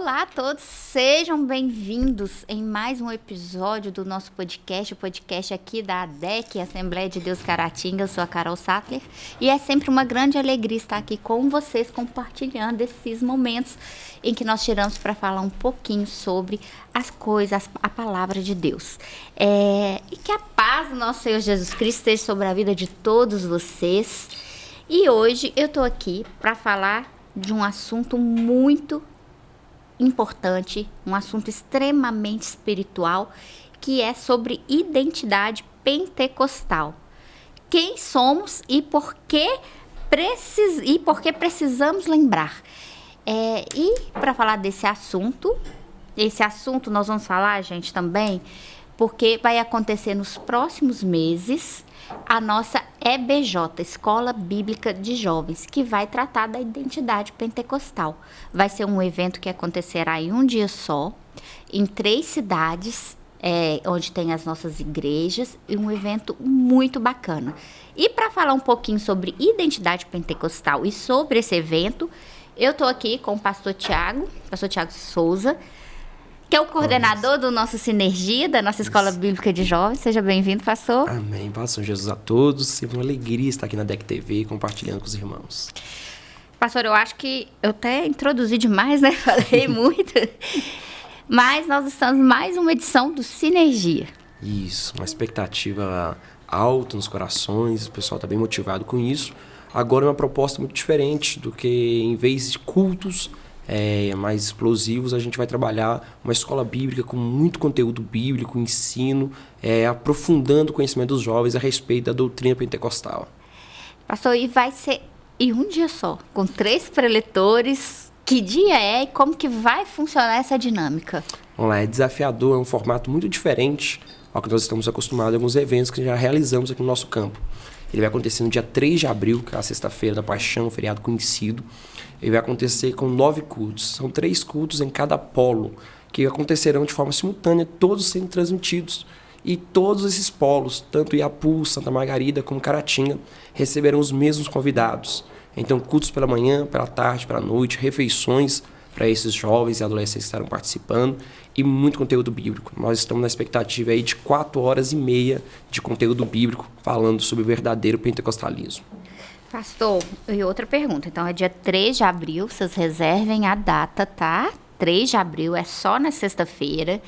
Olá a todos, sejam bem-vindos em mais um episódio do nosso podcast, o podcast aqui da ADEC, Assembleia de Deus Caratinga. Eu sou a Carol Sattler e é sempre uma grande alegria estar aqui com vocês, compartilhando esses momentos em que nós tiramos para falar um pouquinho sobre as coisas, a palavra de Deus. E que a paz do nosso Senhor Jesus Cristo esteja sobre a vida de todos vocês. E hoje eu estou aqui para falar de um assunto muito importante, um assunto extremamente espiritual, que é sobre identidade pentecostal. Quem somos e por que precisamos lembrar. E para falar desse assunto, nós vamos falar, gente, também, porque vai acontecer nos próximos meses a nossa EBJ, Escola Bíblica de Jovens, que vai tratar da identidade pentecostal. Vai ser um evento que acontecerá em um dia só, em 3 cidades, onde tem as nossas igrejas, e um evento muito bacana. E para falar um pouquinho sobre identidade pentecostal e sobre esse evento, eu estou aqui com o pastor Tiago Souza, que é o coordenador do nosso Sinergia, da nossa Escola Bíblica de Jovens. Seja bem-vindo, pastor. Amém. Paz do Jesus a todos. Sempre uma alegria estar aqui na DEC TV, compartilhando com os irmãos. Pastor, eu acho que eu até introduzi demais, né? Falei muito. Mas nós estamos em mais uma edição do Sinergia. Isso, uma expectativa alta nos corações, o pessoal está bem motivado com isso. Agora é uma proposta muito diferente do que, em vez de cultos mais explosivos, a gente vai trabalhar uma escola bíblica com muito conteúdo bíblico, ensino, aprofundando o conhecimento dos jovens a respeito da doutrina pentecostal. Pastor, e vai ser em um dia só, com 3 preletores. Que dia é e como que vai funcionar essa dinâmica? Vamos lá, é desafiador, é um formato muito diferente ao que nós estamos acostumados em alguns eventos que já realizamos aqui no nosso campo. Ele vai acontecer no dia 3 de abril, que é a sexta-feira da Paixão, um feriado conhecido. Ele vai acontecer com 9 cultos. São 3 cultos em cada polo, que acontecerão de forma simultânea, todos sendo transmitidos. E todos esses polos, tanto Iapu, Santa Margarida como Caratinga, receberão os mesmos convidados. Então, cultos pela manhã, pela tarde, pela noite, refeições para esses jovens e adolescentes que estarão participando e muito conteúdo bíblico. Nós estamos na expectativa aí de 4 horas e meia de conteúdo bíblico falando sobre o verdadeiro pentecostalismo. Pastor, e outra pergunta. Então, é dia 3 de abril, vocês reservem a data, tá? 3 de abril, é só na sexta-feira.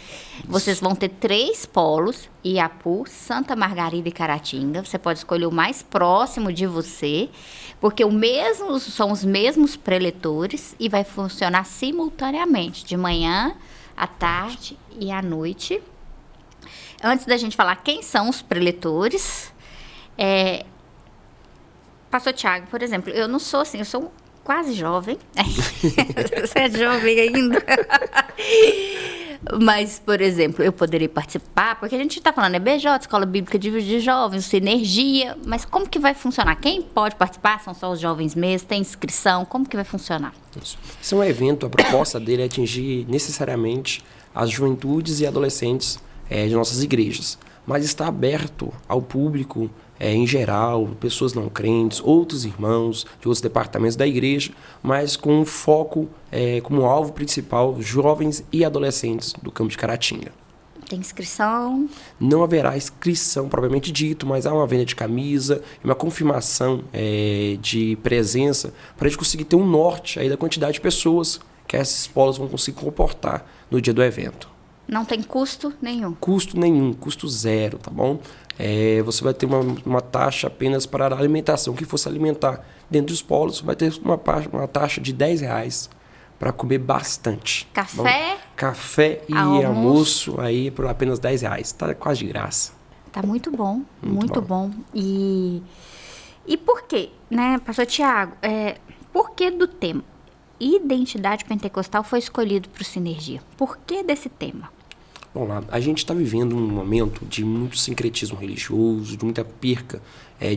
Vocês vão ter 3 polos, Iapu, Santa Margarida e Caratinga. Você pode escolher o mais próximo de você, porque são os mesmos preletores e vai funcionar simultaneamente, de manhã, à tarde e à noite. Antes da gente falar quem são os preletores, pastor Tiago, por exemplo, eu não sou assim, eu sou quase jovem. Você é jovem ainda. Mas, por exemplo, eu poderia participar, porque a gente está falando EBJ, Escola Bíblica de Jovens, Sinergia, mas como que vai funcionar? Quem pode participar? São só os jovens mesmo? Tem inscrição? Como que vai funcionar? Isso. Esse é um evento, a proposta dele é atingir necessariamente as juventudes e adolescentes de nossas igrejas, mas está aberto ao público em geral, pessoas não crentes, outros irmãos de outros departamentos da igreja, mas com um foco como alvo principal, jovens e adolescentes do campo de Caratinga. Tem inscrição? Não haverá inscrição propriamente dito, mas há uma venda de camisa, uma confirmação de presença para a gente conseguir ter um norte aí da quantidade de pessoas que esses polos vão conseguir comportar no dia do evento. Não tem custo nenhum? Custo nenhum, custo zero, tá bom? Você vai ter uma taxa apenas para a alimentação. Que fosse alimentar dentro dos polos, vai ter uma taxa de R$10 para comer bastante. Café? Café e almoço aí por apenas R$10. Tá quase de graça. Tá muito bom, muito bom. E por quê, né, pastor Tiago? Por que do tema? Identidade pentecostal foi escolhido para o Sinergia. Por que desse tema? Bom, lá, a gente está vivendo um momento de muito sincretismo religioso, de muita perca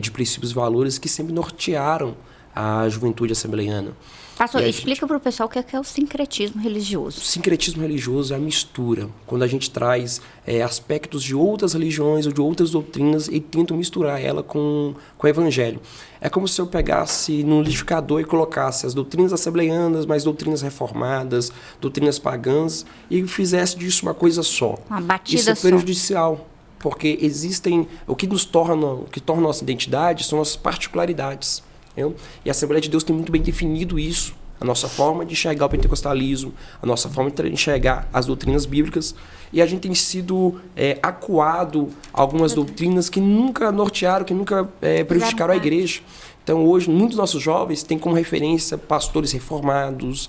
de princípios e valores que sempre nortearam a juventude assembleiana. Pastor, explica para o pessoal o que é o sincretismo religioso. O sincretismo religioso é a mistura, quando a gente traz aspectos de outras religiões ou de outras doutrinas e tenta misturar ela com o evangelho. É como se eu pegasse no liquidificador e colocasse as doutrinas assembleianas, mais doutrinas reformadas, doutrinas pagãs, e fizesse disso uma coisa só. Uma batida Isso é só. prejudicial, porque existem... O que torna nossa identidade são as particularidades. Entendeu? E a Assembleia de Deus tem muito bem definido isso. A nossa forma de enxergar o pentecostalismo, a nossa forma de enxergar as doutrinas bíblicas. E a gente tem sido acuado a algumas doutrinas que nunca nortearam, que nunca prejudicaram a igreja. Então, hoje, muitos dos nossos jovens têm como referência pastores reformados,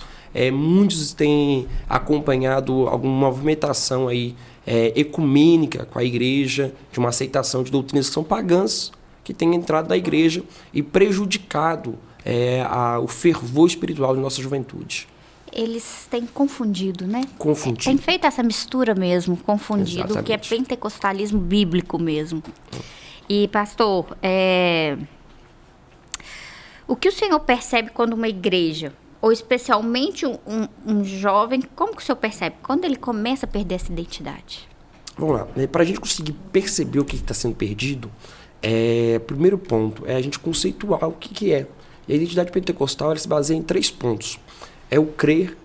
muitos têm acompanhado alguma movimentação aí, ecumênica com a igreja, de uma aceitação de doutrinas que são pagãs, que têm entrado na igreja e prejudicado o fervor espiritual de nossa juventude. Eles têm confundido, né? Confundido. Tem feito essa mistura mesmo, confundido, Exatamente. que é pentecostalismo bíblico mesmo. E, pastor, o que o senhor percebe quando uma igreja, ou especialmente um jovem, como que o senhor percebe? Quando ele começa a perder essa identidade? Vamos lá. Para a gente conseguir perceber o que está sendo perdido, primeiro ponto é a gente conceituar o que é. E a identidade pentecostal ela se baseia em 3 pontos. É o crer,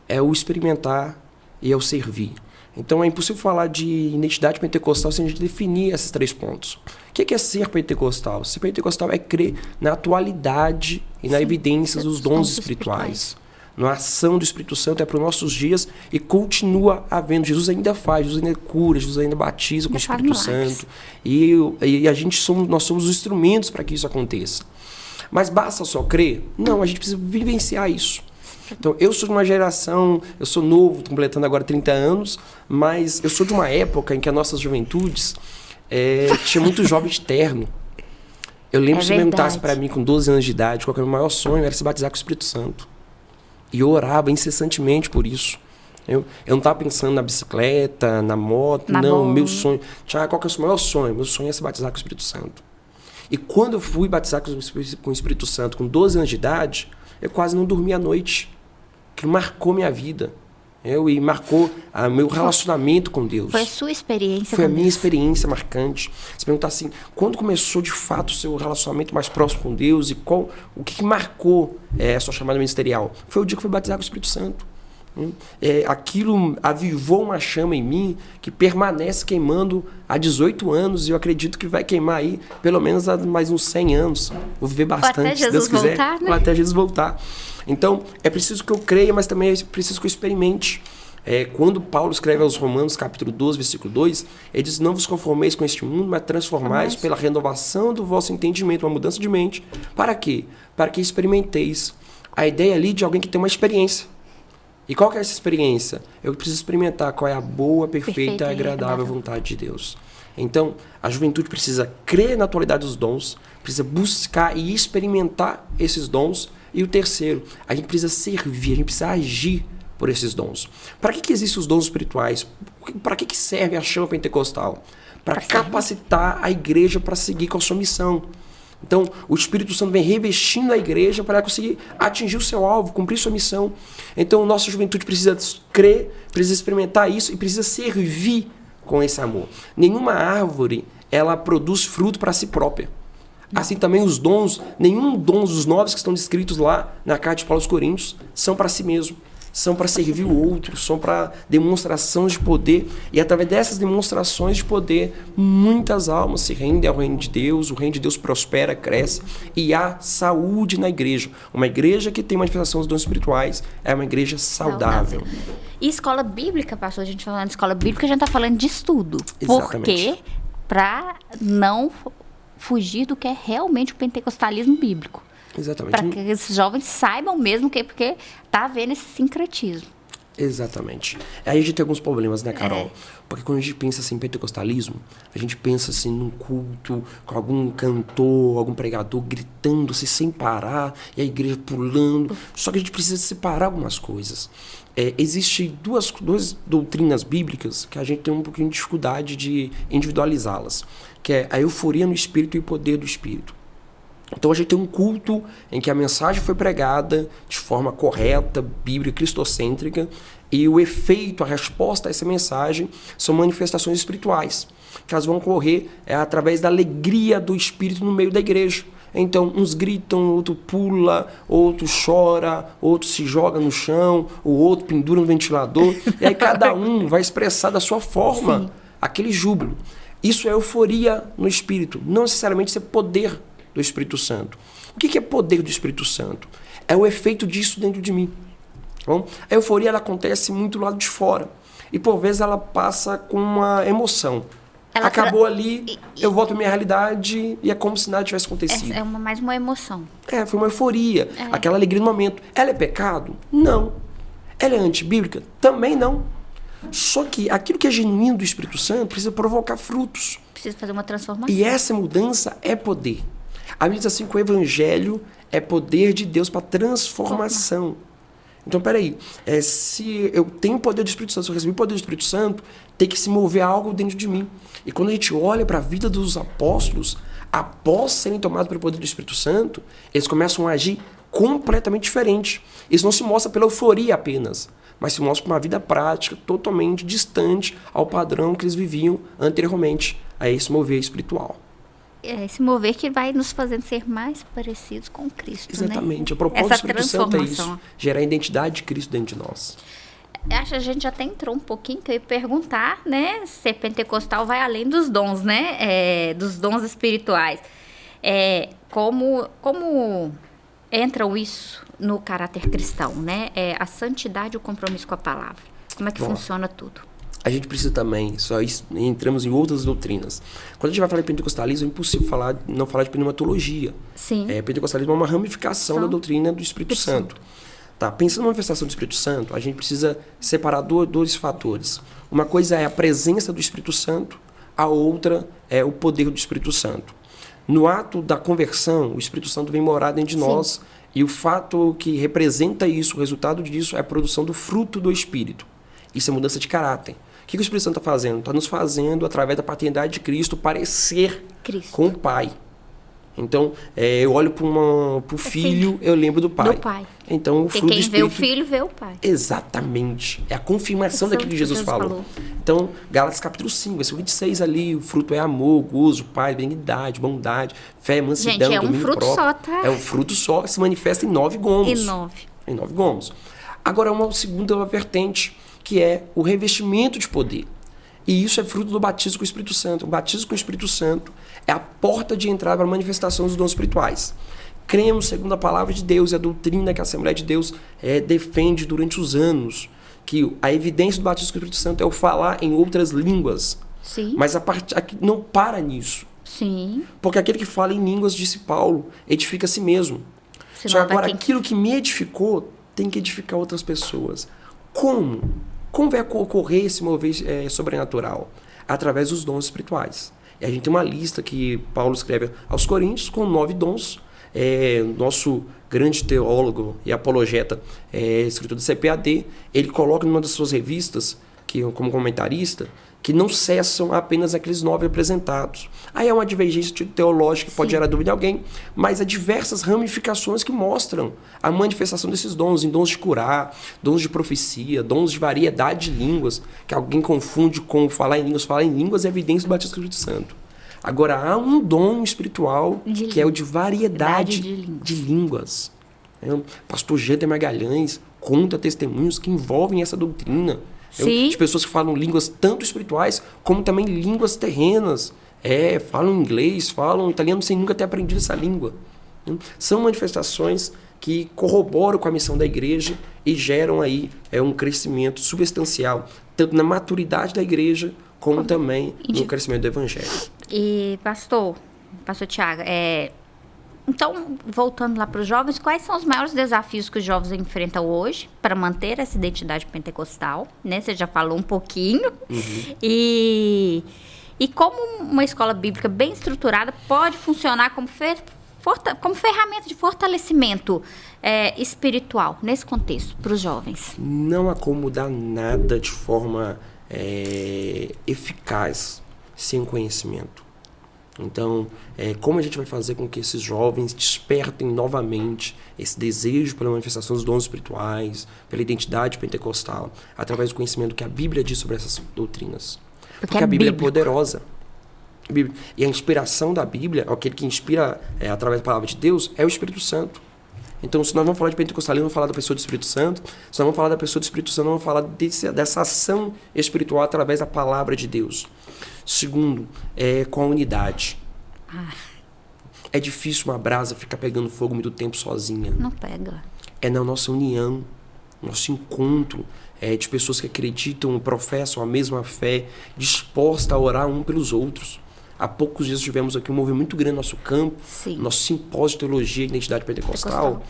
é o experimentar e é o servir. Então é impossível falar de identidade pentecostal sem a gente definir esses 3 pontos. O que é ser pentecostal? Ser pentecostal é crer na atualidade e na evidência dos dons espirituais. Na ação do Espírito Santo para os nossos dias e continua havendo. Jesus ainda faz, Jesus ainda cura, Jesus ainda batiza com o Espírito Santo. E nós somos os instrumentos para que isso aconteça. Mas basta só crer? Não, a gente precisa vivenciar isso. Então, eu sou de uma geração, eu sou novo, estou completando agora 30 anos, mas eu sou de uma época em que as nossas juventudes tinha muito jovem de terno. Eu lembro que se perguntasse para mim com 12 anos de idade, qual era o meu maior sonho, era se batizar com o Espírito Santo. E eu orava incessantemente por isso. Eu não estava pensando na bicicleta, na moto, meu sonho. Qual que é o seu maior sonho? Meu sonho é se batizar com o Espírito Santo. E quando eu fui batizar com o Espírito Santo com 12 anos de idade, eu quase não dormi à noite. Que marcou minha vida. E marcou meu relacionamento com Deus. Foi a sua experiência Foi com a minha Deus. experiência marcante. Se perguntar assim, quando começou de fato o seu relacionamento mais próximo com Deus e o que marcou a sua chamada ministerial? Foi o dia que eu fui batizar com o Espírito Santo. Aquilo avivou uma chama em mim que permanece queimando há 18 anos e eu acredito que vai queimar aí pelo menos há mais uns 100 anos. Vou viver bastante, se Deus quiser. Voltar, né? Até Jesus voltar. Então, é preciso que eu creia, mas também é preciso que eu experimente. Quando Paulo escreve aos Romanos, capítulo 12, versículo 2, ele diz, não vos conformeis com este mundo, mas transformais pela renovação do vosso entendimento, uma mudança de mente. Para quê? Para que experimenteis. A ideia ali de alguém que tem uma experiência. E qual que é essa experiência? Eu preciso experimentar qual é a boa, perfeita e agradável vontade de Deus. Então, a juventude precisa crer na atualidade dos dons, precisa buscar e experimentar esses dons. E o terceiro, a gente precisa servir, a gente precisa agir por esses dons. Para que existem os dons espirituais? Para que serve a chama pentecostal? Para capacitar a igreja para seguir com a sua missão. Então, o Espírito Santo vem revestindo a igreja para conseguir atingir o seu alvo, cumprir sua missão. Então, nossa juventude precisa crer, precisa experimentar isso e precisa servir com esse amor. Nenhuma árvore, ela produz fruto para si própria. Assim também os dons, nenhum dom dos 9 que estão descritos lá na carta de Paulo aos Coríntios são para si mesmo. São para servir o outro, são para demonstrações de poder. E através dessas demonstrações de poder, muitas almas se rendem ao reino de Deus, o reino de Deus prospera, cresce e há saúde na igreja. Uma igreja que tem manifestação dos dons espirituais é uma igreja saudável. E escola bíblica, pastor, a gente falando de escola bíblica, a gente está falando de estudo. Exatamente. Porque para não fugir do que é realmente o pentecostalismo bíblico. Exatamente. Para que esses jovens saibam mesmo que porque tá havendo esse sincretismo. Exatamente. Aí a gente tem alguns problemas, né, Carol? Porque quando a gente pensa assim em pentecostalismo, a gente pensa assim num culto com algum cantor, algum pregador gritando assim, sem parar, e a igreja pulando. Só que a gente precisa separar algumas coisas. Existem duas doutrinas bíblicas que a gente tem um pouquinho de dificuldade de individualizá-las, que é a euforia no espírito e o poder do espírito. Então a gente tem um culto em que a mensagem foi pregada de forma correta, bíblica, cristocêntrica, e o efeito, a resposta a essa mensagem são manifestações espirituais, que elas vão ocorrer através da alegria do Espírito no meio da igreja. Então, uns gritam, outro pula, outro chora, outro se joga no chão, o outro pendura no ventilador, e aí cada um vai expressar da sua forma Sim. aquele júbilo. Isso é euforia no Espírito, não necessariamente isso é poder do Espírito Santo. O que é poder do Espírito Santo? É o efeito disso dentro de mim. Bom, a euforia ela acontece muito do lado de fora. E por vezes ela passa com uma emoção. Ela Acabou ali, eu volto à minha realidade e é como se nada tivesse acontecido. É mais uma emoção. Foi uma euforia, aquela alegria no momento. Ela é pecado? Não. Ela é antibíblica? Também não. Só que aquilo que é genuíno do Espírito Santo precisa provocar frutos. Precisa fazer uma transformação. E essa mudança é poder. A Bíblia diz assim que o Evangelho é poder de Deus para transformação. Então, peraí, se eu tenho o poder do Espírito Santo, se eu recebi o poder do Espírito Santo, tem que se mover algo dentro de mim. E quando a gente olha para a vida dos apóstolos, após serem tomados pelo poder do Espírito Santo, eles começam a agir completamente diferente. Isso não se mostra pela euforia apenas, mas se mostra por uma vida prática totalmente distante ao padrão que eles viviam anteriormente a esse mover espiritual. Esse mover que vai nos fazendo ser mais parecidos com Cristo, Exatamente. Né? O propósito do Essa Espírito Santo é transformação. isso. Gerar a identidade de Cristo dentro de nós. Acho que a gente já até entrou um pouquinho, que eu ia perguntar, né? Ser pentecostal vai além dos dons, né? Dos dons espirituais. Como entram isso no caráter cristão, né? A santidade e o compromisso com a palavra. Como é que funciona tudo? A gente precisa também, entramos em outras doutrinas. Quando a gente vai falar de pentecostalismo, é impossível não falar de pneumatologia. Sim. Pentecostalismo é uma ramificação da doutrina do Espírito Santo. Tá, pensando na manifestação do Espírito Santo, a gente precisa separar dois fatores. Uma coisa é a presença do Espírito Santo, a outra é o poder do Espírito Santo. No ato da conversão, o Espírito Santo vem morar dentro de nós, e o fato que representa isso, o resultado disso, é a produção do fruto do Espírito. Isso é mudança de caráter. O que o Espírito Santo está fazendo? Está nos fazendo, através da paternidade de Cristo, parecer com o Pai. Então, eu olho para o filho, eu lembro do Pai. Então, o fruto do Espírito... Quem vê o filho, vê o Pai. Exatamente. É a confirmação daquilo que Jesus falou. Então, Gálatas capítulo 5, versículo 26 ali, o fruto é amor, gozo, paz, benignidade, bondade, fé, mansidão, domínio próprio. Só, tá? É um fruto só que se manifesta em 9 gomos. Em 9 gomos. Agora, uma segunda vertente, que é o revestimento de poder. E isso é fruto do batismo com o Espírito Santo. O batismo com o Espírito Santo é a porta de entrada para a manifestação dos dons espirituais. Cremos, segundo a palavra de Deus e a doutrina que a Assembleia de Deus defende durante os anos, que a evidência do batismo com o Espírito Santo é o falar em outras línguas. Sim. Mas não para nisso. Sim. Porque aquele que fala em línguas, disse Paulo, edifica a si mesmo. Só que agora, aquilo que me edificou tem que edificar outras pessoas. Como? Como vai ocorrer esse mover sobrenatural? Através dos dons espirituais. E a gente tem uma lista que Paulo escreve aos Coríntios com 9 dons. Nosso grande teólogo e apologeta, escritor do CPAD, ele coloca numa das suas revistas, como comentarista, que não cessam apenas aqueles 9 apresentados. Aí é uma divergência teológica que pode gerar dúvida em alguém, mas há diversas ramificações que mostram a manifestação desses dons, em dons de curar, dons de profecia, dons de variedade de línguas, que alguém confunde com falar em línguas. Falar em línguas é evidência do batismo do Espírito Santo. Agora, há um dom espiritual que é o de variedade de línguas. Pastor Jânter Magalhães conta testemunhos que envolvem essa doutrina. De pessoas que falam línguas tanto espirituais como também línguas terrenas. Falam inglês, falam italiano sem nunca ter aprendido essa língua. São manifestações que corroboram com a missão da igreja e geram aí um crescimento substancial, tanto na maturidade da igreja como também no crescimento do evangelho. E pastor Tiago, então, voltando lá para os jovens, quais são os maiores desafios que os jovens enfrentam hoje para manter essa identidade pentecostal? Né? Você já falou um pouquinho. Uhum. E como uma escola bíblica bem estruturada pode funcionar como ferramenta de fortalecimento espiritual nesse contexto para os jovens? Não há como mudar nada de forma eficaz sem conhecimento. Então, como a gente vai fazer com que esses jovens despertem novamente esse desejo pela manifestação dos dons espirituais, pela identidade pentecostal, através do conhecimento que a Bíblia diz sobre essas doutrinas? Porque a Bíblia é poderosa. E a inspiração da Bíblia, aquele que inspira através da palavra de Deus, é o Espírito Santo. Então, se nós vamos falar de pentecostalismo, vamos falar da pessoa do Espírito Santo. Se nós vamos falar da pessoa do Espírito Santo, vamos falar dessa ação espiritual através da palavra de Deus. Segundo, com a unidade. É difícil uma brasa ficar pegando fogo muito tempo sozinha. Não pega. É na nossa união, nosso encontro de pessoas que acreditam, professam a mesma fé, dispostas a orar um pelos outros. Há poucos dias tivemos aqui um movimento muito grande no nosso campo, nosso simpósio de teologia e identidade pentecostal.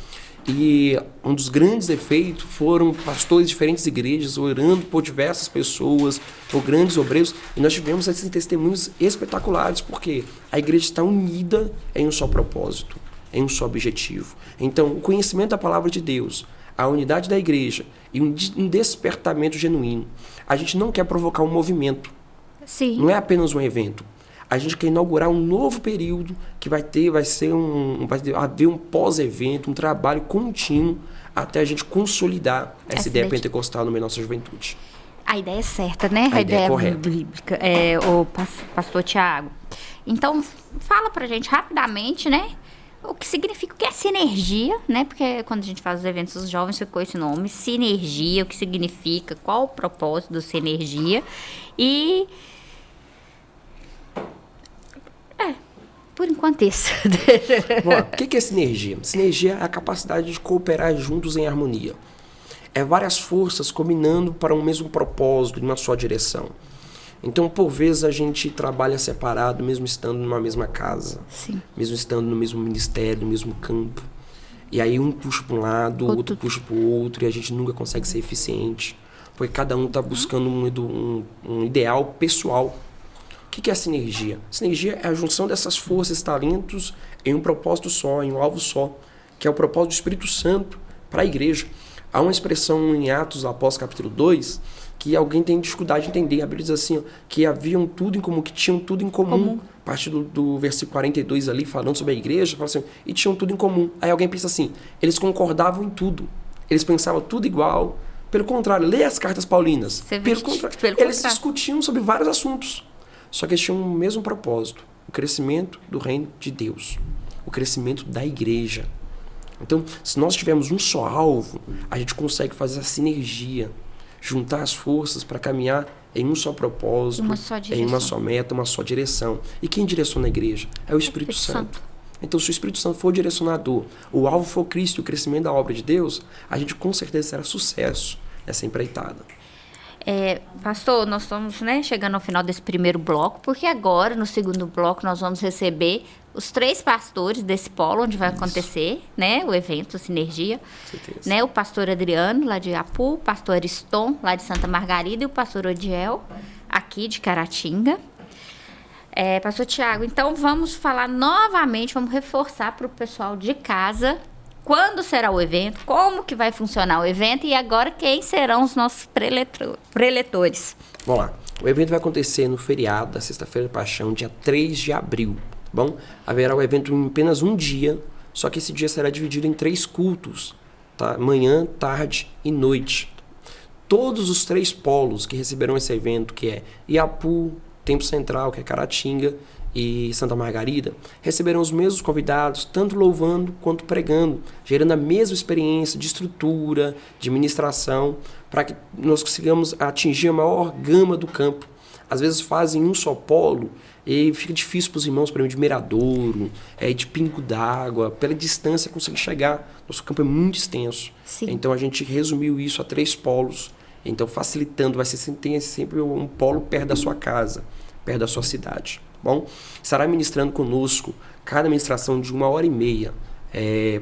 E um dos grandes efeitos foram pastores de diferentes igrejas orando por diversas pessoas, por grandes obreiros. E nós tivemos esses testemunhos espetaculares, porque a igreja está unida em um só propósito, em um só objetivo. Então, o conhecimento da palavra de Deus, a unidade da igreja e um despertamento genuíno. A gente não quer provocar um movimento. Sim. Não é apenas um evento. A gente quer inaugurar um novo período que vai haver um pós-evento, um trabalho contínuo até a gente consolidar essa ideia pentecostal no meio da nossa juventude. A ideia é certa, né? A ideia é correta. Bíblica. O pastor Tiago. Então, fala pra gente rapidamente, né? O que significa, o que é sinergia, né? Porque quando a gente faz os eventos, os jovens ficam com esse nome. Sinergia, o que significa, qual o propósito do sinergia. E... por enquanto isso. Bom, o que é sinergia? Sinergia é a capacidade de cooperar juntos em harmonia. É várias forças combinando para um mesmo propósito, em uma só direção. Então, por vezes, a gente trabalha separado, mesmo estando numa mesma casa. Sim. Mesmo estando no mesmo ministério, no mesmo campo. E aí um puxa para um lado, o outro puxa para o outro, e a gente nunca consegue ser eficiente. Porque cada um está buscando um ideal pessoal. O que é a sinergia? Sinergia é a junção dessas forças e talentos em um propósito só, em um alvo só, que é o propósito do Espírito Santo para a igreja. Há uma expressão em Atos, após capítulo 2, que alguém tem dificuldade de entender. A Bíblia diz assim, que haviam tudo em comum, que tinham tudo em comum. A partir do versículo 42 ali, falando sobre a igreja, fala assim, e tinham tudo em comum. Aí alguém pensa assim, eles concordavam em tudo. Eles pensavam tudo igual. Pelo contrário, lê as cartas paulinas. Pelo contrário, eles discutiam sobre vários assuntos. Só que eles tinham o mesmo propósito, o crescimento do reino de Deus, o crescimento da igreja. Então, se nós tivermos um só alvo, a gente consegue fazer a sinergia, juntar as forças para caminhar em um só propósito, em uma só meta, uma só direção. E quem direciona a igreja? É o Espírito Santo. Então, se o Espírito Santo for o direcionador, o alvo for Cristo e o crescimento da obra de Deus, a gente com certeza terá sucesso nessa empreitada. Pastor, nós estamos chegando ao final desse primeiro bloco, porque agora, no segundo bloco, nós vamos receber os 3 pastores desse polo, onde vai acontecer o evento, a Sinergia. O pastor Adriano, lá de Apu, o pastor Ariston, lá de Santa Margarida, e o pastor Odiel, aqui de Caratinga. Pastor Tiago, então vamos falar novamente, vamos reforçar para o pessoal de casa quando será o evento, como que vai funcionar o evento e agora quem serão os nossos preletores. Vamos lá. O evento vai acontecer no feriado da Sexta-feira da Paixão, dia 3 de abril. Tá bom? Haverá o evento em apenas um dia, só que esse dia será dividido em 3 cultos. Tá? Manhã, tarde e noite. Todos os 3 polos que receberão esse evento, que é Iapu, Templo Central, que é Caratinga, e Santa Margarida, receberão os mesmos convidados, tanto louvando quanto pregando, gerando a mesma experiência de estrutura, de ministração, para que nós consigamos atingir a maior gama do campo. Às vezes fazem um só polo e fica difícil para os irmãos, para mim, de Miradouro, de Pingo d'Água, pela distância conseguir chegar. Nosso campo é muito extenso. Sim. Então a gente resumiu isso a 3 polos, então facilitando, tem sempre um polo perto da sua casa, perto da sua cidade. Bom, estará ministrando conosco cada ministração de 1h30,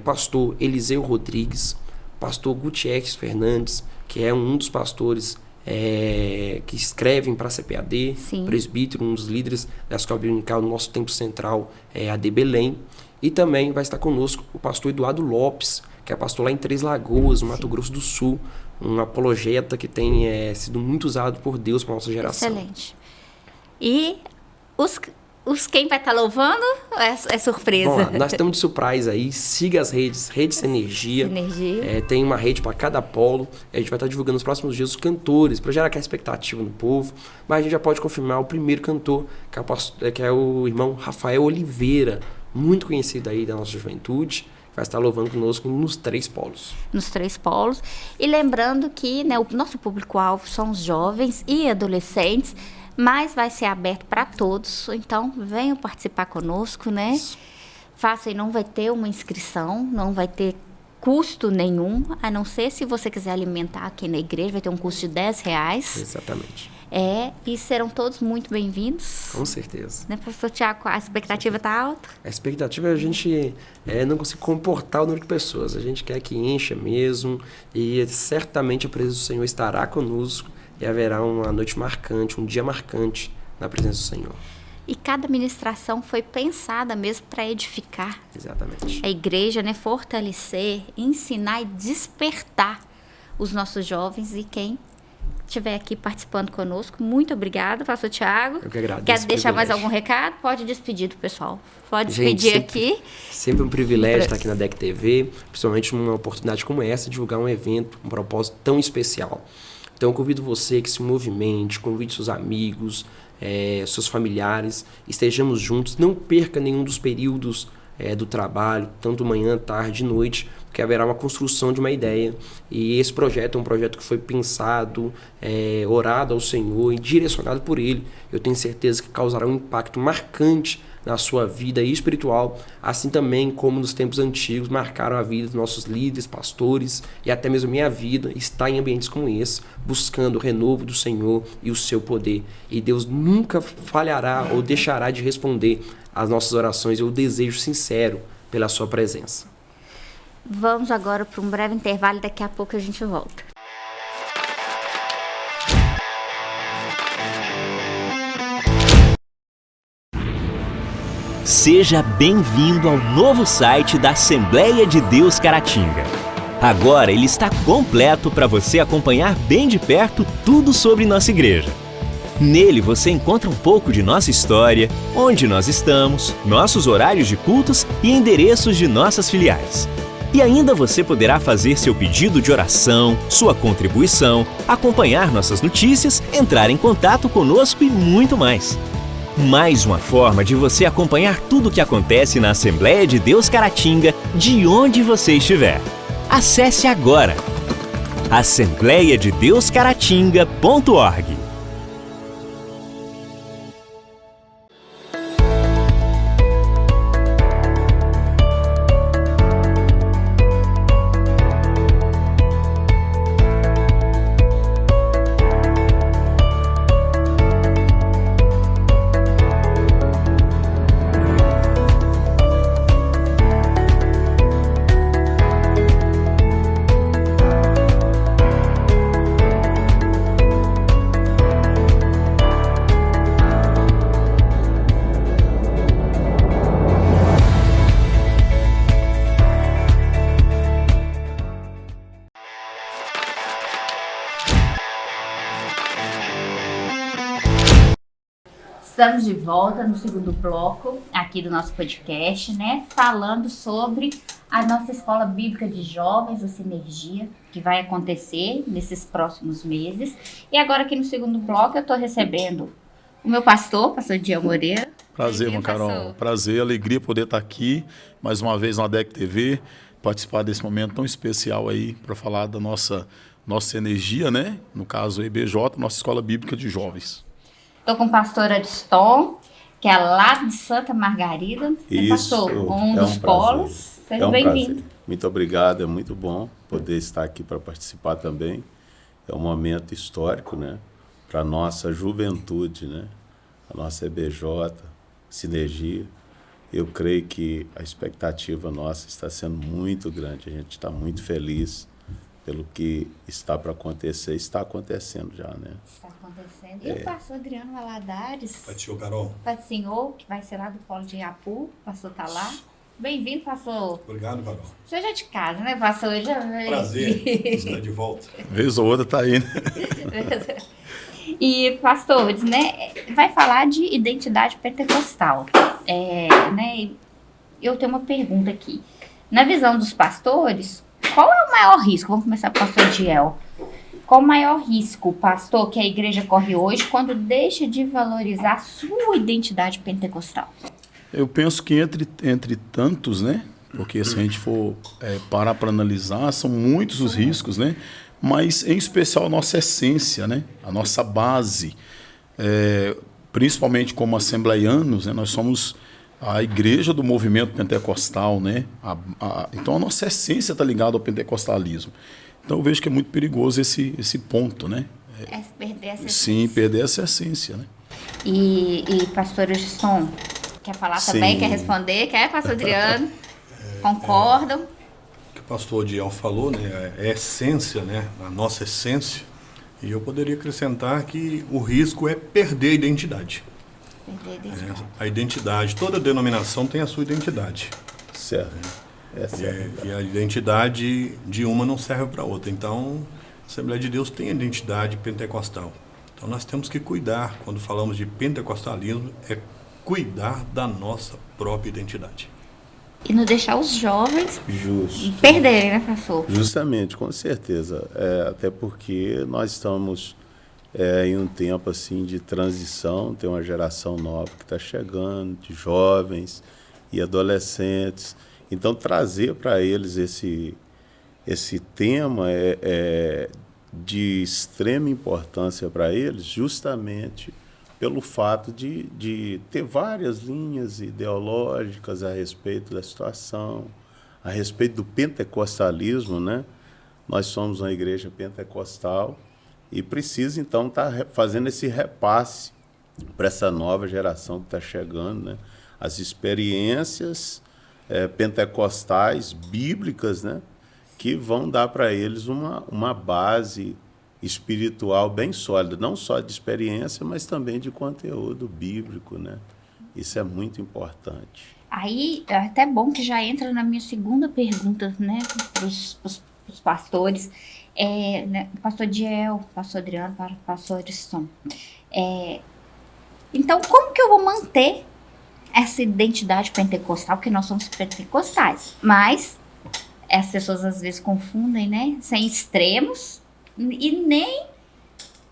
pastor Eliseu Rodrigues, pastor Gutierrez Fernandes, que é um dos pastores que escrevem para a CPAD, Sim. presbítero, um dos líderes da escola dominical do nosso Templo Central, AD Belém, e também vai estar conosco o pastor Eduardo Lopes, que é pastor lá em Três Lagoas, no Mato Grosso do Sul, um apologeta que tem sido muito usado por Deus para a nossa geração. Excelente. E os quem vai estar louvando é surpresa? Bom, nós estamos de surprise aí. Siga as redes Sinergia. Tem uma rede para cada polo. A gente vai estar divulgando nos próximos dias os cantores, para gerar aquela expectativa no povo. Mas a gente já pode confirmar o primeiro cantor, que é o irmão Rafael Oliveira, muito conhecido aí da nossa juventude. Vai estar louvando conosco nos 3 polos. Nos 3 polos. E lembrando que, né, o nosso público-alvo são os jovens e adolescentes, mas vai ser aberto para todos. Então, venham participar conosco, né? Faça, e não vai ter uma inscrição, não vai ter custo nenhum, a não ser se você quiser alimentar aqui na igreja, vai ter um custo de R$10. Exatamente. E serão todos muito bem-vindos. Com certeza. Né, pastor Tiago, a expectativa está alta? A expectativa é a gente não conseguir comportar o número de pessoas. A gente quer que encha mesmo e certamente a presença do Senhor estará conosco e haverá uma noite marcante, um dia marcante na presença do Senhor. E cada ministração foi pensada mesmo para edificar. Exatamente. A igreja, né, fortalecer, ensinar e despertar os nossos jovens e quem estiver aqui participando conosco. Muito obrigada, pastor Tiago. Eu que agradeço. Quer deixar mais algum recado? Pode despedir do pessoal. Pode despedir aqui. Sempre um privilégio estar aqui na DEC TV, principalmente numa oportunidade como essa, divulgar um evento, um propósito tão especial. Então eu convido você que se movimente, convide seus amigos, seus familiares, estejamos juntos, não perca nenhum dos períodos do trabalho, tanto manhã, tarde, noite, porque haverá uma construção de uma ideia. E esse projeto é um projeto que foi pensado, orado ao Senhor e direcionado por Ele. Eu tenho certeza que causará um impacto marcante na sua vida espiritual, assim também como nos tempos antigos marcaram a vida dos nossos líderes, pastores e até mesmo minha vida está em ambientes como esse, buscando o renovo do Senhor e o seu poder. E Deus nunca falhará ou deixará de responder às nossas orações e o desejo sincero pela sua presença. Vamos agora para um breve intervalo e daqui a pouco a gente volta. Seja bem-vindo ao novo site da Assembleia de Deus Caratinga. Agora ele está completo para você acompanhar bem de perto tudo sobre nossa igreja. Nele você encontra um pouco de nossa história, onde nós estamos, nossos horários de cultos e endereços de nossas filiais. E ainda você poderá fazer seu pedido de oração, sua contribuição, acompanhar nossas notícias, entrar em contato conosco e muito mais. Mais uma forma de você acompanhar tudo o que acontece na Assembleia de Deus Caratinga, de onde você estiver. Acesse agora assembleiadedeuscaratinga.org. Estamos de volta no segundo bloco aqui do nosso podcast, né? Falando sobre a nossa Escola Bíblica de Jovens, a Sinergia, que vai acontecer nesses próximos meses. E agora aqui no segundo bloco eu estou recebendo o meu pastor Diego Moreira. Prazer, irmã Carol. Prazer, alegria poder estar aqui mais uma vez na DEC TV, participar desse momento tão especial aí para falar da nossa energia, né? No caso, a IBJ, nossa Escola Bíblica de Jovens. Estou com o pastor Ariston, que é lá de Santa Margarida. Isso, pastor, um dos polos. Seja bem-vindo. Muito obrigado, é muito bom poder estar aqui para participar também. É um momento histórico, né? Para a nossa juventude, né? A nossa EBJ, Sinergia. Eu creio que a expectativa nossa está sendo muito grande. A gente está muito feliz pelo que está para acontecer. Está acontecendo já, né? Está acontecendo. E o pastor Adriano Valadares. Pai do Senhor, Carol. Pai do Senhor, que vai ser lá do Polo de Iapu. O pastor está lá. Bem-vindo, pastor. Obrigado, Carol. O senhor já é de casa, né, pastor? Prazer estar de volta. Vez ou outra está aí, né? E, pastores, né, vai falar de identidade pentecostal. Né, eu tenho uma pergunta aqui. Na visão dos pastores, qual é o maior risco? Vamos começar com o pastor Diel. Qual o maior risco, pastor, que a igreja corre hoje quando deixa de valorizar a sua identidade pentecostal? Eu penso que entre tantos, né? Porque se a gente for parar para analisar, são muitos os riscos, né? Mas, em especial, a nossa essência, né? A nossa base. Principalmente como assembleianos, né? Nós somos a igreja do movimento pentecostal, né? Então, a nossa essência está ligada ao pentecostalismo. Então, eu vejo que é muito perigoso esse ponto, né? Perder essa essência. Sim, perder essa essência, né? E pastor Hudson, quer falar também? Quer responder? Quer, pastor Adriano? Concordam? O que o pastor Diel falou, né? É a essência, né? A nossa essência. E eu poderia acrescentar que o risco é perder a identidade. Perder a identidade. A identidade, toda denominação tem a sua identidade. Certo. E a identidade de uma não serve para outra. Então, a Assembleia de Deus tem a identidade pentecostal. Então, nós temos que cuidar, quando falamos de pentecostalismo, é cuidar da nossa própria identidade. E não deixar os jovens Justo. perderem, né, pastor? Justamente, com certeza. Até porque nós estamos em um tempo assim de transição, tem uma geração nova que está chegando, de jovens e adolescentes. Então, trazer para eles esse tema é de extrema importância para eles, justamente pelo fato de ter várias linhas ideológicas a respeito da situação, a respeito do pentecostalismo, né? Nós somos uma igreja pentecostal e precisa, então, estar fazendo esse repasse para essa nova geração que está chegando, né? As experiências pentecostais, bíblicas, né? Que vão dar para eles uma base espiritual bem sólida, não só de experiência, mas também de conteúdo bíblico, né? Isso é muito importante. Aí, é até bom que já entra na minha segunda pergunta, né, para os pastores, né, pastor Diel, pastor Adriano, pastor Hudson. Então, como que eu vou manter essa identidade pentecostal, porque nós somos pentecostais, mas as pessoas às vezes confundem, né, sem extremos, e nem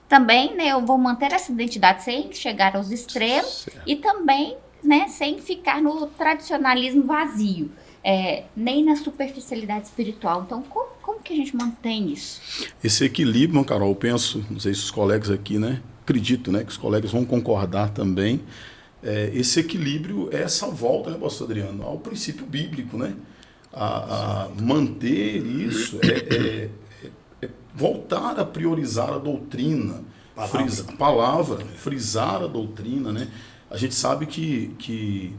também, né, eu vou manter essa identidade sem chegar aos extremos, certo. E também, né, sem ficar no tradicionalismo vazio, nem na superficialidade espiritual. Então, como que a gente mantém isso? Esse equilíbrio, Carol, eu penso, não sei se os colegas aqui, né, acredito, né, que os colegas vão concordar também. Esse equilíbrio é essa volta, né, pastor Adriano, ao princípio bíblico, né? A manter isso voltar a priorizar a doutrina, frisar a doutrina, né? A gente sabe que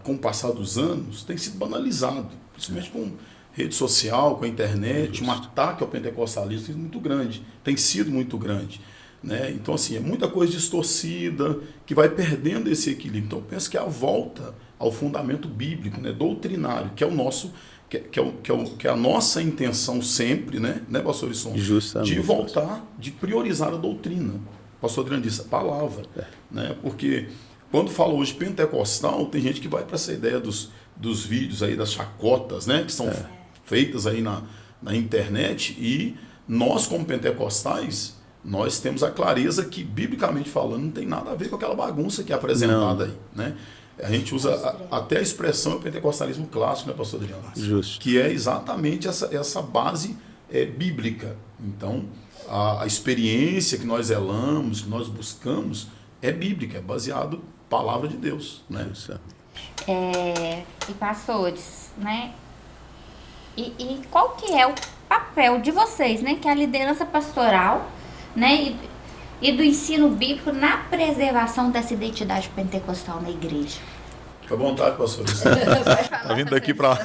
com o passar dos anos tem sido banalizado, principalmente com rede social, com a internet, um ataque ao pentecostalismo muito grande, tem sido muito grande. Né? Então, assim, é muita coisa distorcida que vai perdendo esse equilíbrio. Então, eu penso que é a volta ao fundamento bíblico, né? Doutrinário, que é o nosso, que é a nossa intenção sempre, né, pastor Hudson? Justamente. De voltar, de priorizar a doutrina. O pastor Adriano disse, a palavra. Né? Porque quando fala hoje pentecostal, tem gente que vai para essa ideia dos vídeos aí, das chacotas, né, que são feitas aí na internet, e nós, como pentecostais, nós temos a clareza que, biblicamente falando, não tem nada a ver com aquela bagunça que é apresentada aí, né? A gente usa até a expressão pentecostalismo clássico, né, pastor Adriano? Justo. Que é exatamente essa base bíblica. Então, a experiência que nós zelamos, que nós buscamos, é bíblica, é baseado na palavra de Deus, né? E pastores, né? E qual que é o papel de vocês, né? Que é a liderança pastoral, né? E do ensino bíblico na preservação dessa identidade pentecostal na igreja. Fica à vontade, pastor. Está vindo daqui para...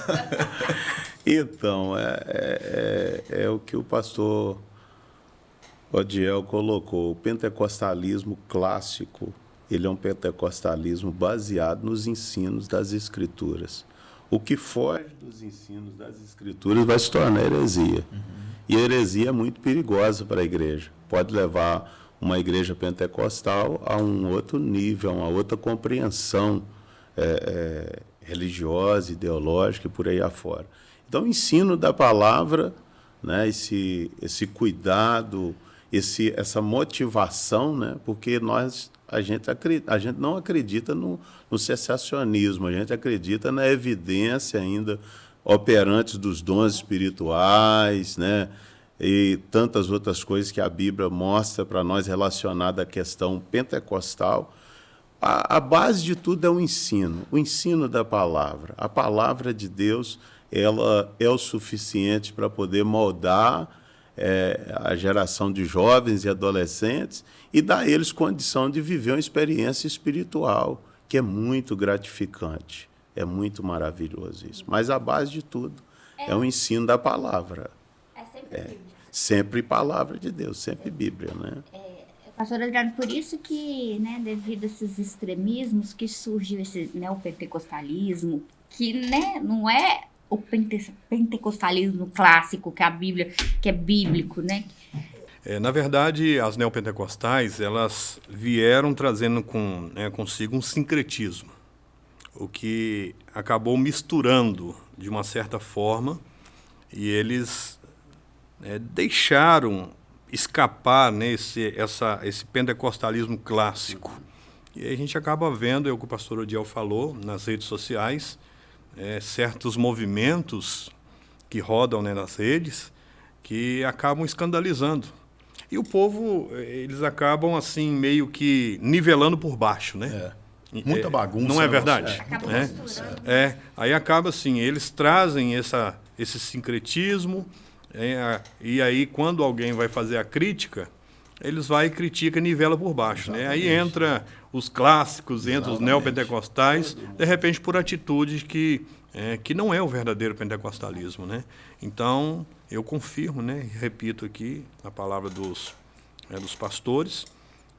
Então, é o que o pastor Odiel colocou. O pentecostalismo clássico, ele é um pentecostalismo baseado nos ensinos das Escrituras. O que foge dos ensinos das Escrituras vai se tornar heresia. E a heresia é muito perigosa para a igreja. Pode levar uma igreja pentecostal a um outro nível, a uma outra compreensão religiosa, ideológica e por aí afora. Então, o ensino da palavra, né, esse cuidado, essa motivação, né, porque a gente não acredita no cessacionismo, a gente acredita na evidência ainda operantes dos dons espirituais, né, e tantas outras coisas que a Bíblia mostra para nós relacionada à questão pentecostal. A base de tudo é o ensino da palavra. A palavra de Deus, ela é o suficiente para poder moldar a geração de jovens e adolescentes e dar a eles condição de viver uma experiência espiritual, que é muito gratificante, é muito maravilhoso isso. Mas a base de tudo é o ensino da palavra. É sempre Bíblia. Sempre palavra de Deus, sempre Bíblia, né? Pastor Adriano, por isso que, né, devido a esses extremismos que surgiu esse neopentecostalismo, que, né, não é o pentecostalismo clássico, que a Bíblia, que é bíblico, né? Na verdade, as neopentecostais, elas vieram trazendo consigo um sincretismo, o que acabou misturando de uma certa forma, e eles deixaram escapar, né, esse pentecostalismo clássico. E aí a gente acaba vendo, é o que o pastor Odiel falou, nas redes sociais, certos movimentos que rodam, né, nas redes, que acabam escandalizando. E o povo, eles acabam assim, meio que nivelando por baixo, né? Muita bagunça. Não é verdade? Acaba misturando. Aí acaba assim, eles trazem esse sincretismo, e aí quando alguém vai fazer a crítica, eles vai e critica e nivela por baixo, né? Aí entra os clássicos, entra os neopentecostais, de repente por atitudes que não é o verdadeiro pentecostalismo, né? Então, eu confirmo, né, e repito aqui a palavra dos pastores,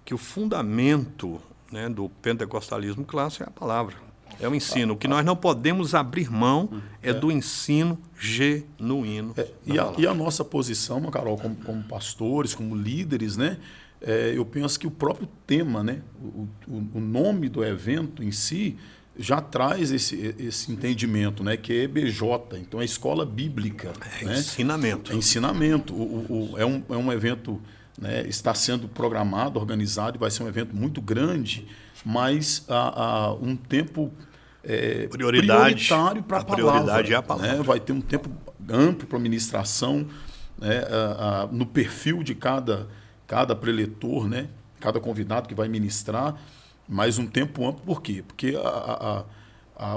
que o fundamento, né, do pentecostalismo clássico é a palavra, é o ensino. O que nós não podemos abrir mão é do ensino genuíno. E a nossa posição, Carol, como pastores, como líderes, né? Eu penso que o próprio tema, né, o nome do evento em si, já traz esse entendimento, né, que é EBJ, então é escola bíblica. Né? Ensinamento. É ensinamento. É um evento, né, está sendo programado, organizado, e vai ser um evento muito grande, mas há um tempo prioritário para a palavra. Prioridade é a palavra. Né? Vai ter um tempo amplo para ministração, né, no perfil de cada preletor, né, cada convidado que vai ministrar, mas um tempo amplo. Por quê? Porque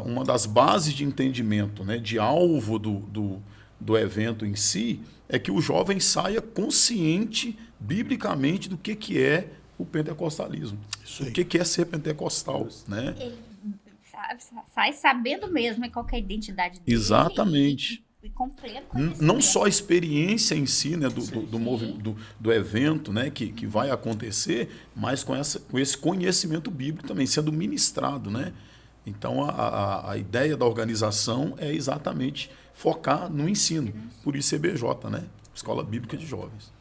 uma das bases de entendimento, né, de alvo do evento em si é que o jovem saia consciente, biblicamente, do que é o pentecostalismo. O que é ser pentecostal. Né? Ele sai sabendo mesmo qual que é a identidade dele. Exatamente. E completo conhecimento. Não só a experiência em si, né, do evento, né, que vai acontecer, mas com esse conhecimento bíblico também sendo ministrado. Né? Então, a ideia da organização é exatamente focar no ensino. Por isso, EBJ, né? Escola Bíblica de Jovens.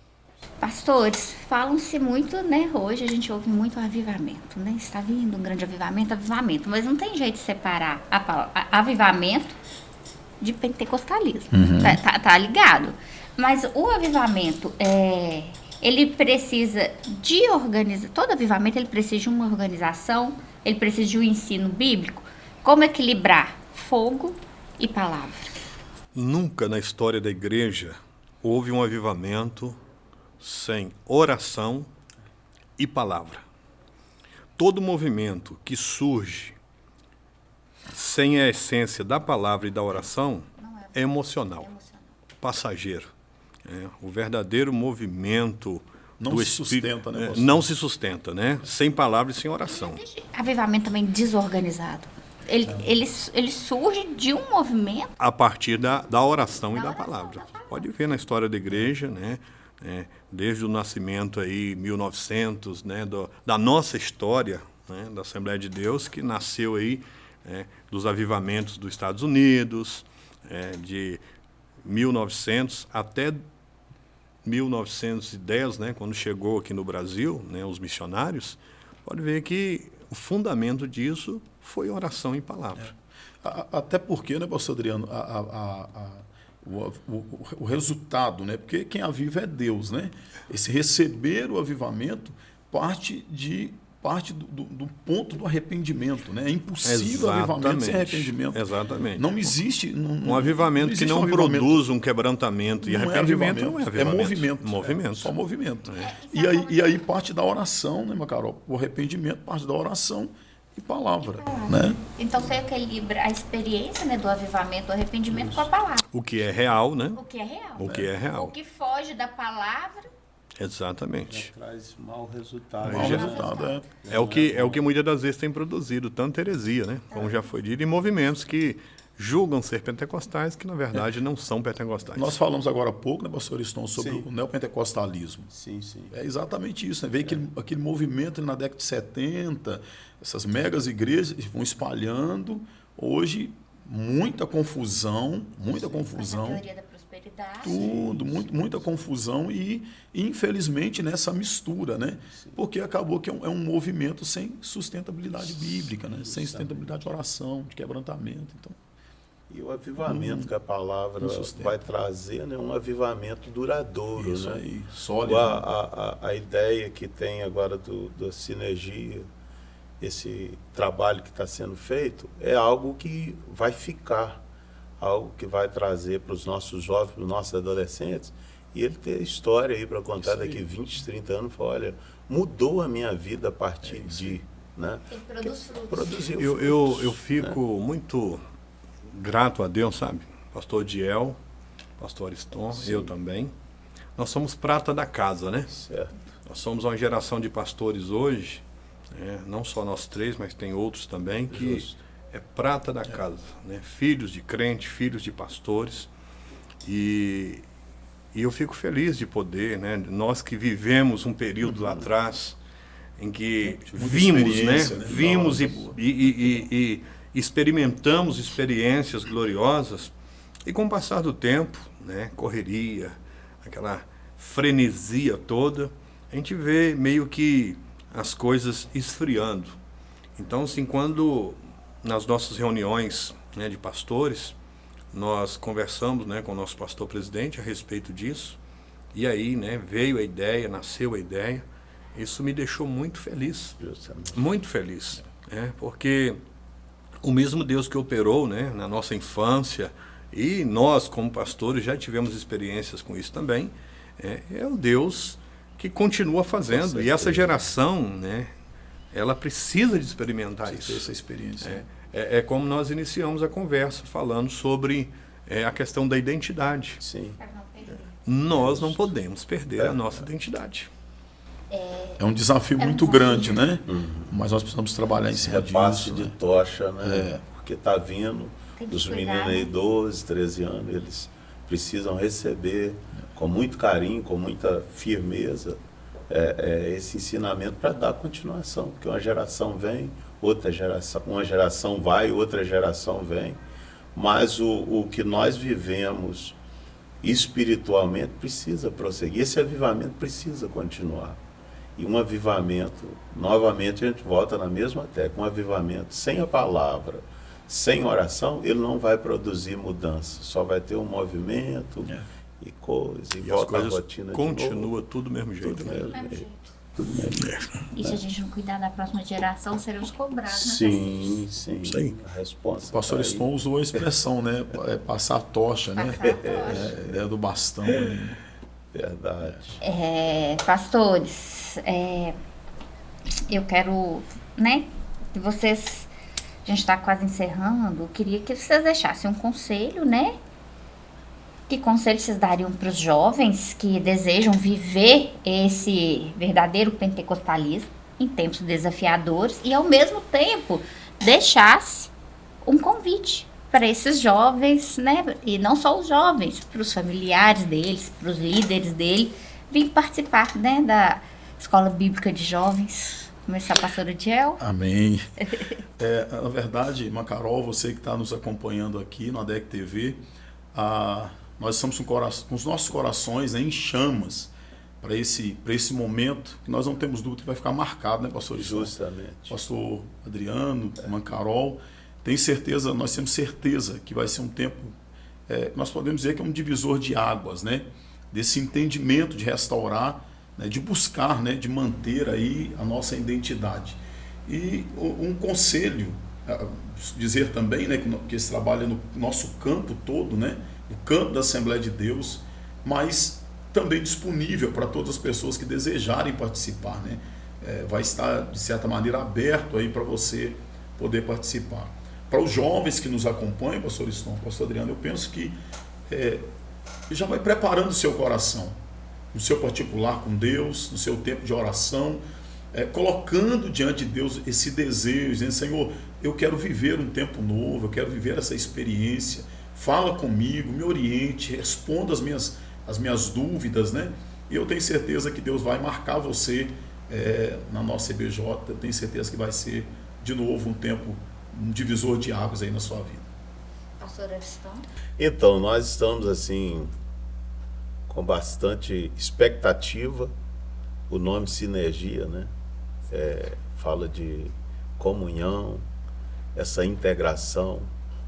Pastores, falam-se muito, né? Hoje a gente ouve muito avivamento, né? Está vindo um grande avivamento, mas não tem jeito de separar avivamento de pentecostalismo. Tá ligado? Mas o avivamento, ele precisa de organização. Todo avivamento ele precisa de uma organização, ele precisa de um ensino bíblico. Como equilibrar fogo e palavra? Nunca na história da igreja houve um avivamento sem oração e palavra. Todo movimento que surge sem a essência da palavra e da oração é emocional, passageiro. O verdadeiro movimento não se sustenta, né, pastor? Não se sustenta, né? Sem palavra e sem oração. Existe avivamento também desorganizado. Ele surge de um movimento a partir da oração e da palavra. Pode ver na história da igreja, né? Desde o nascimento aí, 1900, né? Da nossa história, né? Da Assembleia de Deus, que nasceu aí dos avivamentos dos Estados Unidos, de 1900 até 1910, né, quando chegou aqui no Brasil, né, os missionários, pode ver que o fundamento disso foi oração em palavra. Até porque, né, pastor Adriano, o resultado, né? Porque quem aviva é Deus, né? Esse receber o avivamento parte do ponto do arrependimento, né? É impossível avivamento sem arrependimento. Exatamente. Não existe um avivamento que não avivamento. Produz um quebrantamento. E arrependimento não é avivamento. É movimento. Movimento. Só movimento. E aí parte da oração, né, Macarol? O arrependimento parte da oração e palavra, né? Então você equilibra a experiência, né, do avivamento, do arrependimento com a palavra. O que é real, né? O que é real. O que é real. O que foge da palavra. Exatamente. Traz mau resultado. Mau resultado, É o que muitas das vezes tem produzido, tanto heresia, né? Como já foi dito, e movimentos que julgam ser pentecostais, que na verdade não são pentecostais. Nós falamos agora há pouco, né, pastor Ariston, sobre Sim. o neopentecostalismo. Sim, sim. É exatamente isso, né? Veio aquele movimento na década de 70, essas megas igrejas vão espalhando. Hoje, muita confusão. A teoria da prosperidade. Tudo, muita confusão e, infelizmente, nessa mistura, né? Porque acabou que é um movimento sem sustentabilidade bíblica, né? Sem sustentabilidade de oração, de quebrantamento. Então, E o avivamento que a palavra vai trazer, né, um avivamento duradouro. isso né? aí, sólido. A ideia que tem agora da sinergia, esse trabalho que está sendo feito, é algo que vai ficar, algo que vai trazer para os nossos jovens, para os nossos adolescentes, e ele ter história aí para contar daqui 20, 30 anos, falar, olha, mudou a minha vida a partir de... Né? Ele produz frutos. Produziu Eu frutos, fico muito grato a Deus, sabe? Pastor Diel, pastor Ariston, eu também. Nós somos prata da casa, né? Certo. Nós somos uma geração de pastores hoje, não só nós três, mas tem outros também, que Justo. é prata da casa, né? Filhos de crente, filhos de pastores. E eu fico feliz de poder, né? Nós que vivemos um período lá atrás, em que Muita vimos, né? experiência, né? Vimos Nossa, e experimentamos experiências gloriosas. E com o passar do tempo, né? Correria, aquela frenesia toda, a gente vê meio que as coisas esfriando. Então, assim, quando nas nossas reuniões, né, de pastores, nós conversamos, né, com o nosso pastor presidente a respeito disso, e aí, né, veio a ideia, nasceu a ideia. Isso me deixou muito feliz, Justamente. muito feliz, né, porque o mesmo Deus que operou, né, na nossa infância, e nós como pastores já tivemos experiências com isso também, é o Deus que continua fazendo. E essa geração, né, ela precisa de experimentar ter isso. essa experiência. É como nós iniciamos a conversa falando sobre a questão da identidade. Sim. Para não perder. Nós não podemos perder a nossa identidade. É um desafio muito grande, né? Mas nós precisamos trabalhar em Esse cima repasse disso. de né? tocha, né? Porque está vindo, Tem que os cuidar, meninos aí, né? 12, 13 anos, eles precisam receber com muito carinho, com muita firmeza, esse ensinamento para dar continuação. Porque uma geração vem, outra geração, uma geração vai, outra geração vem. Mas o que nós vivemos espiritualmente precisa prosseguir. Esse avivamento precisa continuar. E um avivamento, novamente a gente volta na mesma tecla, um avivamento sem a palavra, sem oração, ele não vai produzir mudança. Só vai ter um movimento e coisa, e E as volta à coisas rotina de continua novo. tudo do mesmo jeito. Tudo né? mesmo Mesmo jeito. jeito. Tudo mesmo jeito. E se a gente não cuidar da próxima geração, seremos cobrados, né? Sim, sim. Sim. A resposta. O pastor tá aí. Stone usou a expressão, né? Passar a tocha, né? Passar a tocha. A ideia do bastão. Né? Verdade. Pastores, eu quero, né, que vocês, a gente está quase encerrando, eu queria que vocês deixassem um conselho, né? Que conselho vocês dariam para os jovens que desejam viver esse verdadeiro pentecostalismo em tempos desafiadores e, ao mesmo tempo, deixasse um convite para esses jovens, né? E não só os jovens, para os familiares deles, para os líderes dele, vir participar, né, da Escola Bíblica de Jovens. Começar a pastora Diel. Amém. Na verdade, Macarol, você que está nos acompanhando aqui no ADEC TV, nós estamos com os nossos corações, né, em chamas para esse momento, que nós não temos dúvida que vai ficar marcado, né, pastor? Justamente. Pastor Adriano, irmã Carol, nós temos certeza que vai ser um tempo, nós podemos dizer que é um divisor de águas, né? Desse entendimento de restaurar, né, de buscar, né, de manter aí a nossa identidade. E um conselho, dizer também, né, que esse trabalho é no nosso campo todo, né, no campo da Assembleia de Deus, mas também disponível para todas as pessoas que desejarem participar, né? Vai estar, de certa maneira, aberto aí para você poder participar. Para os jovens que nos acompanham, pastor Ston, pastor Adriano, eu penso que já vai preparando o seu coração, no seu particular com Deus, no seu tempo de oração, colocando diante de Deus esse desejo, dizendo: Senhor, eu quero viver um tempo novo, eu quero viver essa experiência, fala comigo, me oriente, responda as minhas dúvidas, né? E eu tenho certeza que Deus vai marcar você na nossa IBJ, eu tenho certeza que vai ser de novo um divisor de águas aí na sua vida. Pastor Ariston? Então, nós estamos assim com bastante expectativa. O nome Sinergia, né? Fala de comunhão, essa integração.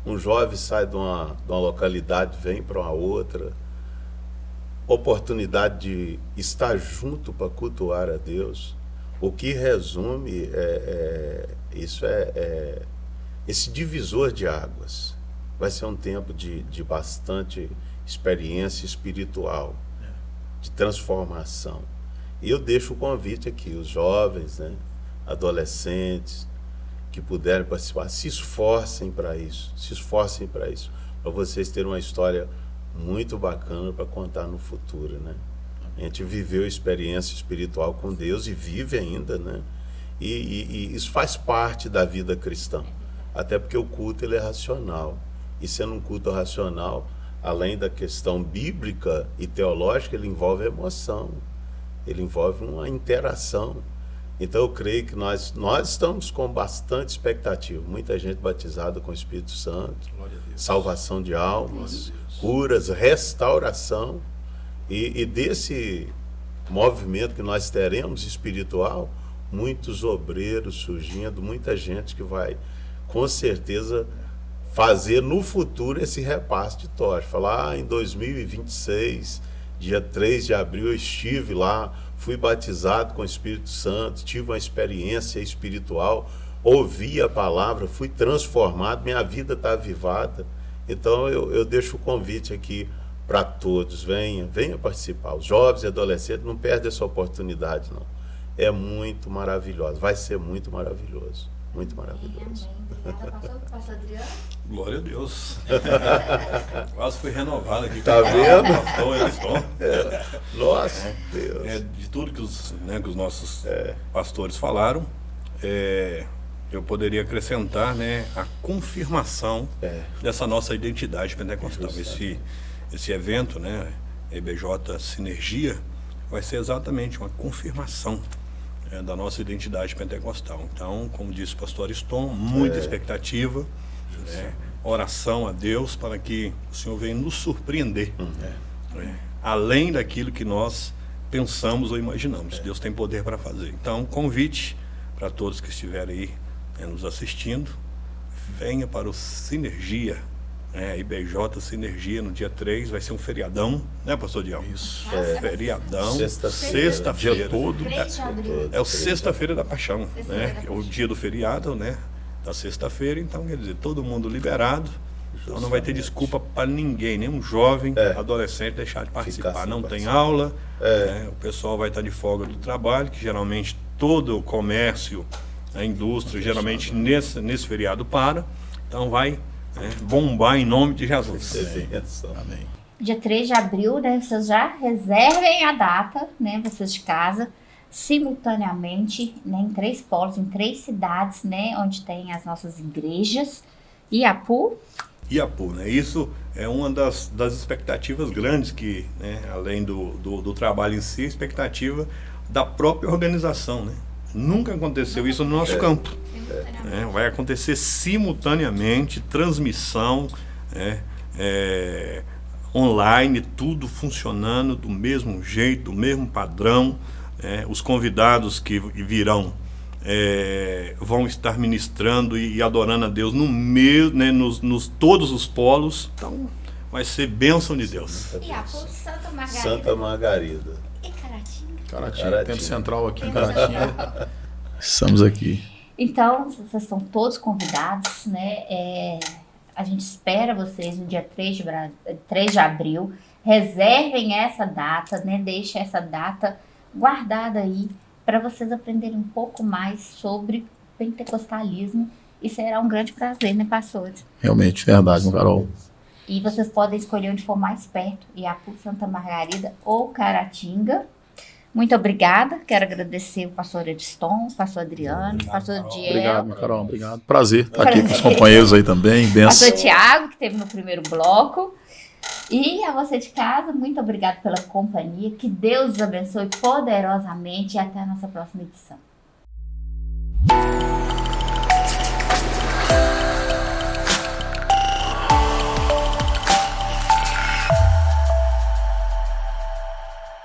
Um jovem sai de uma localidade, vem para uma outra. Oportunidade de estar junto para cultuar a Deus. O que resume esse divisor de águas. Vai ser um tempo de bastante experiência espiritual, de transformação. E eu deixo o convite aqui, os jovens, né, adolescentes, que puderem participar, se esforcem para isso, para vocês terem uma história muito bacana para contar no futuro, né? A gente viveu experiência espiritual com Deus e vive ainda, né? E isso faz parte da vida cristã, até porque o culto ele é racional, e sendo um culto racional, além da questão bíblica e teológica, ele envolve emoção, ele envolve uma interação. Então eu creio que nós estamos com bastante expectativa, muita gente batizada com o Espírito Santo, salvação de almas, curas, restauração, e desse movimento que nós teremos espiritual, muitos obreiros surgindo, muita gente que vai com certeza fazer no futuro esse repasse de tocha. Falar, em 2026, dia 3 de abril, eu estive lá, fui batizado com o Espírito Santo, tive uma experiência espiritual, ouvi a palavra, fui transformado, minha vida está avivada. Então eu deixo o convite aqui para todos, venha participar. Os jovens e adolescentes, não perdem essa oportunidade, não. É muito maravilhoso, vai ser muito maravilhoso, muito maravilhoso. Obrigada, pastor Adriano. Glória a Deus. Quase fui renovado aqui. Tá vendo? Nossa, Deus. De tudo que os nossos pastores falaram, eu poderia acrescentar, né, a confirmação dessa nossa identidade pentecostal. Esse evento, né, EBJ Sinergia, vai ser exatamente uma confirmação da nossa identidade pentecostal. Então, como disse o pastor Ariston, muita expectativa, oração a Deus para que o Senhor venha nos surpreender, além daquilo que nós pensamos ou imaginamos. Deus tem poder para fazer. Então, convite para todos que estiverem aí nos assistindo, venha para o Sinergia, IBJ Sinergia, no dia 3, vai ser um feriadão, né, pastor Diel? Isso. Feriadão, Sexta-feira. Dia todo. 3 de abril. É o Sexta-feira da Paixão, né? É o dia do feriado, né? Da sexta-feira, então quer dizer, todo mundo liberado. Então não vai ter desculpa para ninguém, nenhum jovem, adolescente deixar de participar. Não tem aula, o pessoal vai estar de folga do trabalho, que geralmente todo o comércio, a indústria, geralmente nesse feriado para. Então vai bombar em nome de Jesus. Amém. Dia 3 de abril, né? Vocês já reservem a data, né? Vocês de casa, simultaneamente, né? Em 3 polos, em 3 cidades, né? Onde tem as nossas igrejas. Iapu, né? Isso é uma das expectativas grandes que, né, além do trabalho em si, a expectativa da própria organização, né? Nunca aconteceu isso no nosso campo. Vai acontecer simultaneamente, transmissão, online, tudo funcionando do mesmo jeito, do mesmo padrão. Os convidados que virão vão estar ministrando e adorando a Deus no meio, né, nos todos os polos. Então, vai ser bênção de Deus. E a Santa Margarida. Santa Margarida. E Caratinga. Caratinga, tempo central aqui em Caratinga. Estamos aqui. Então, vocês são todos convidados, né? A gente espera vocês no dia 3 de abril. Reservem essa data, né? Deixem essa data guardada aí para vocês aprenderem um pouco mais sobre pentecostalismo. E será um grande prazer, né, pastores? Realmente, verdade, meu Carol. E vocês podem escolher onde for mais perto, Iapu, Santa Margarida ou Caratinga. Muito obrigada. Quero agradecer o pastor Ediston, o pastor Adriano, o pastor Diel. Obrigado, meu Carol. Obrigado. Prazer estar aqui com os companheiros aí também. Benção. Pastor Tiago, que esteve no primeiro bloco. E a você de casa, muito obrigado pela companhia. Que Deus os abençoe poderosamente e até a nossa próxima edição.